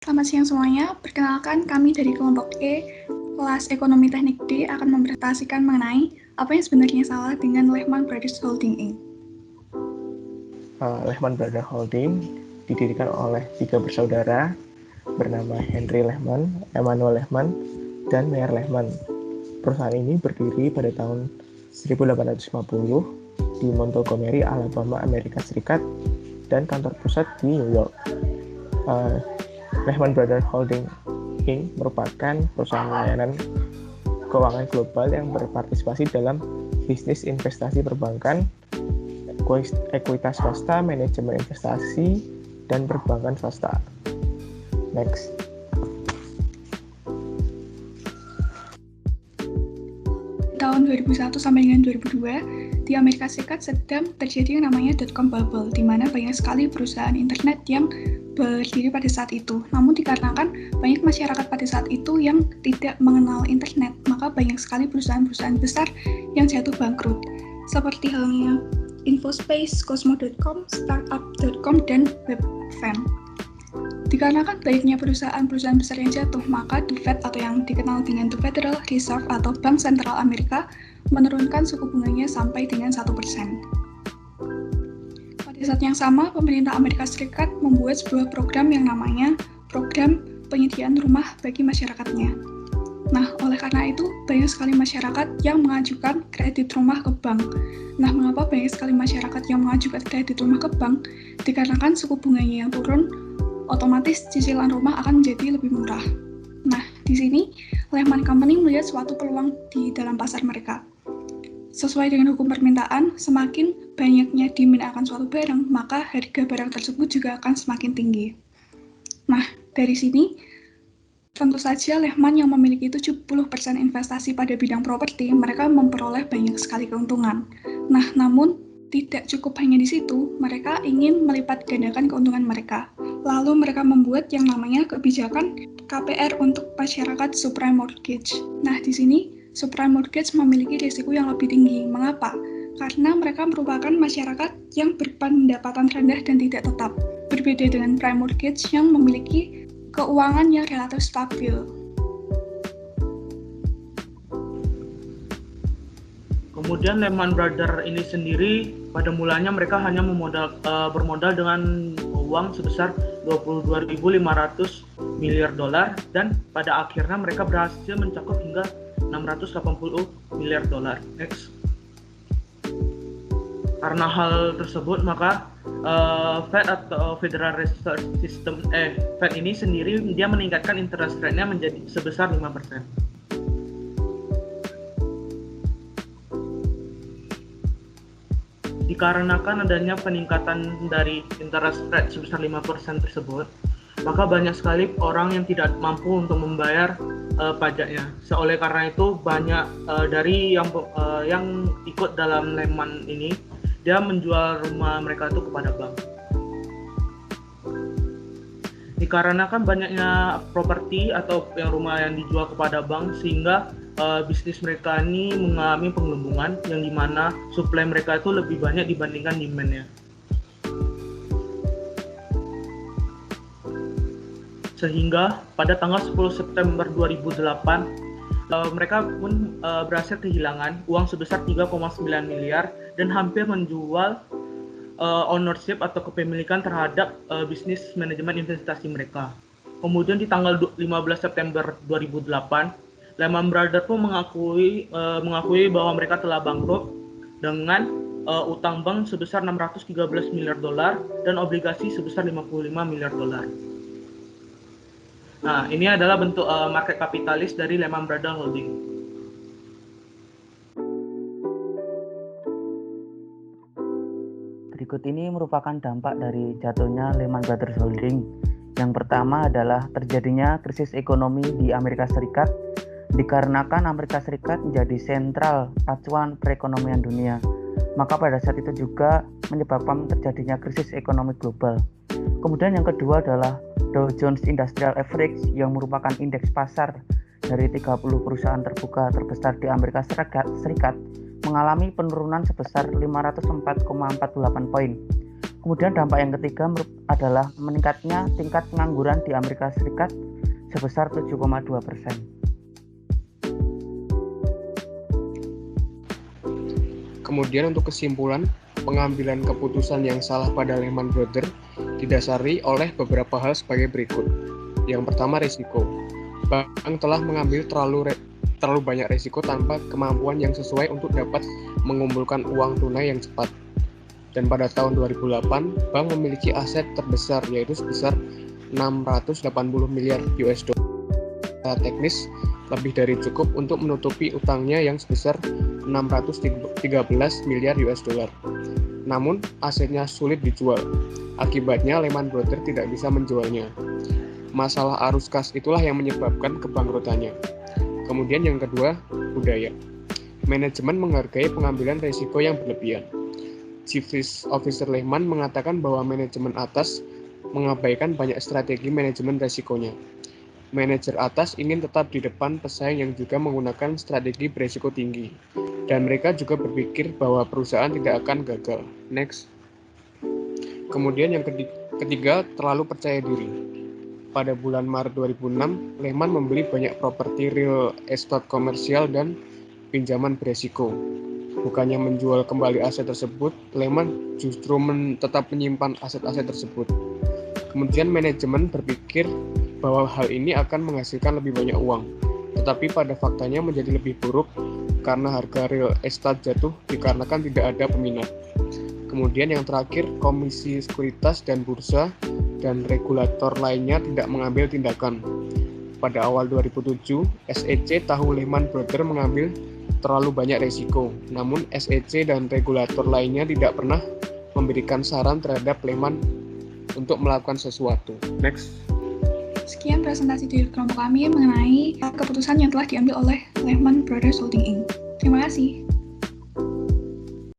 Selamat siang semuanya, perkenalkan kami dari kelompok E, kelas Ekonomi Teknik D akan mempresentasikan mengenai apa yang sebenarnya salah dengan Lehman Brothers Holding Inc. Lehman Brothers Holding didirikan oleh 3 bersaudara bernama Henry Lehman, Emanuel Lehman, dan Meyer Lehman. Perusahaan ini berdiri pada tahun 1850 di Montgomery, Alabama, Amerika Serikat, dan kantor pusat di New York. Lehman Brothers Holding Inc. merupakan perusahaan layanan keuangan global yang berpartisipasi dalam bisnis investasi perbankan, ekuitas swasta, manajemen investasi, dan perbankan swasta. Next. Tahun 2001 sampai dengan 2002, di Amerika Serikat sedang terjadi yang namanya dot-com bubble, di mana banyak sekali perusahaan internet yang berdiri pada saat itu. Namun dikarenakan banyak masyarakat pada saat itu yang tidak mengenal internet, maka banyak sekali perusahaan-perusahaan besar yang jatuh bangkrut, seperti halnya Infospace, Cosmo.com, Startup.com, dan Webvan. Dikarenakan banyaknya perusahaan-perusahaan besar yang jatuh, maka The Fed atau yang dikenal dengan The Federal Reserve atau Bank Sentral Amerika menurunkan suku bunganya sampai dengan 1%. Pada saat yang sama, pemerintah Amerika Serikat membuat sebuah program yang namanya Program Penyediaan Rumah bagi Masyarakatnya. Nah, oleh karena itu, banyak sekali masyarakat yang mengajukan kredit rumah ke bank. Nah, mengapa banyak sekali masyarakat yang mengajukan kredit rumah ke bank? Dikarenakan suku bunganya yang turun, otomatis cicilan rumah akan menjadi lebih murah. Nah, di sini Lehman Company melihat suatu peluang di dalam pasar mereka. Sesuai dengan hukum permintaan, semakin banyaknya demand akan suatu barang, maka harga barang tersebut juga akan semakin tinggi. Nah, dari sini, tentu saja Lehman yang memiliki 70% investasi pada bidang properti, mereka memperoleh banyak sekali keuntungan. Nah, namun tidak cukup hanya di situ, mereka ingin melipat gandakan keuntungan mereka. Lalu mereka membuat yang namanya kebijakan KPR untuk masyarakat subprime mortgage. Nah, di sini subprime mortgage memiliki risiko yang lebih tinggi. Mengapa? Karena mereka merupakan masyarakat yang berpendapatan rendah dan tidak tetap. Berbeda dengan prime mortgage yang memiliki keuangan yang relatif stabil. Kemudian Lehman Brothers ini sendiri pada mulanya mereka hanya bermodal dengan uang sebesar 22.500 miliar dolar dan pada akhirnya mereka berhasil mencakup hingga 680 miliar dolar. Next. Karena hal tersebut maka Fed atau Federal Reserve System Fed ini sendiri dia meningkatkan interest rate-nya menjadi sebesar 5%. Dikarenakan adanya peningkatan dari interest rate sebesar 5% tersebut, maka banyak sekali orang yang tidak mampu untuk membayar pajaknya. Oleh karena itu banyak dari yang ikut dalam Lehman ini, dia menjual rumah mereka itu kepada bank. Dikarenakan banyaknya properti atau rumah yang dijual kepada bank sehingga bisnis mereka ini mengalami penggelembungan yang dimana supply mereka itu lebih banyak dibandingkan demand-nya. Sehingga pada tanggal 10 September 2008 mereka pun berhasil kehilangan uang sebesar 3,9 miliar dan hampir menjual ownership atau kepemilikan terhadap bisnis manajemen investasi mereka. Kemudian di tanggal 15 September 2008 Lehman Brothers pun mengakui bahwa mereka telah bangkrut dengan utang bank sebesar 613 miliar dolar dan obligasi sebesar 55 miliar dolar. Nah, ini adalah bentuk market kapitalis dari Lehman Brothers Holding. Berikut ini merupakan dampak dari jatuhnya Lehman Brothers Holding. Yang pertama adalah terjadinya krisis ekonomi di Amerika Serikat dikarenakan Amerika Serikat menjadi sentral acuan perekonomian dunia. Maka pada saat itu juga menyebabkan terjadinya krisis ekonomi global. Kemudian yang kedua adalah Dow Jones Industrial Average yang merupakan indeks pasar dari 30 perusahaan terbuka terbesar di Amerika Serikat mengalami penurunan sebesar 504,48 poin. Kemudian dampak yang ketiga adalah meningkatnya tingkat pengangguran di Amerika Serikat sebesar 7,2%. Kemudian untuk kesimpulan, pengambilan keputusan yang salah pada Lehman Brothers didasari oleh beberapa hal sebagai berikut. Yang pertama, risiko. Bank telah mengambil terlalu banyak risiko tanpa kemampuan yang sesuai untuk dapat mengumpulkan uang tunai yang cepat. Dan pada tahun 2008, bank memiliki aset terbesar yaitu sebesar 680 miliar US dollar. Secara teknis, lebih dari cukup untuk menutupi utangnya yang sebesar 613 miliar US dollar. Namun, asetnya sulit dijual. Akibatnya, Lehman Brothers tidak bisa menjualnya. Masalah arus kas itulah yang menyebabkan kebangkrutannya. Kemudian yang kedua, budaya. Manajemen menghargai pengambilan risiko yang berlebihan. Chief Risk Officer Lehman mengatakan bahwa manajemen atas mengabaikan banyak strategi manajemen risikonya. Manajer atas ingin tetap di depan pesaing yang juga menggunakan strategi berisiko tinggi. Dan mereka juga berpikir bahwa perusahaan tidak akan gagal. Next. Kemudian yang ketiga, terlalu percaya diri. Pada bulan Maret 2006, Lehman membeli banyak properti real estate komersial dan pinjaman berisiko. Bukannya menjual kembali aset tersebut, Lehman justru tetap menyimpan aset-aset tersebut. Kemudian manajemen berpikir bahwa hal ini akan menghasilkan lebih banyak uang, tetapi pada faktanya menjadi lebih buruk karena harga real estate jatuh dikarenakan tidak ada peminat. Kemudian yang terakhir, Komisi Sekuritas dan Bursa dan regulator lainnya tidak mengambil tindakan. Pada awal 2007, SEC tahu Lehman Brothers mengambil terlalu banyak risiko, namun SEC dan regulator lainnya tidak pernah memberikan saran terhadap Lehman untuk melakukan sesuatu. Next. Sekian presentasi dari kelompok kami mengenai keputusan yang telah diambil oleh Lehman Brothers Holding Inc. Terima kasih.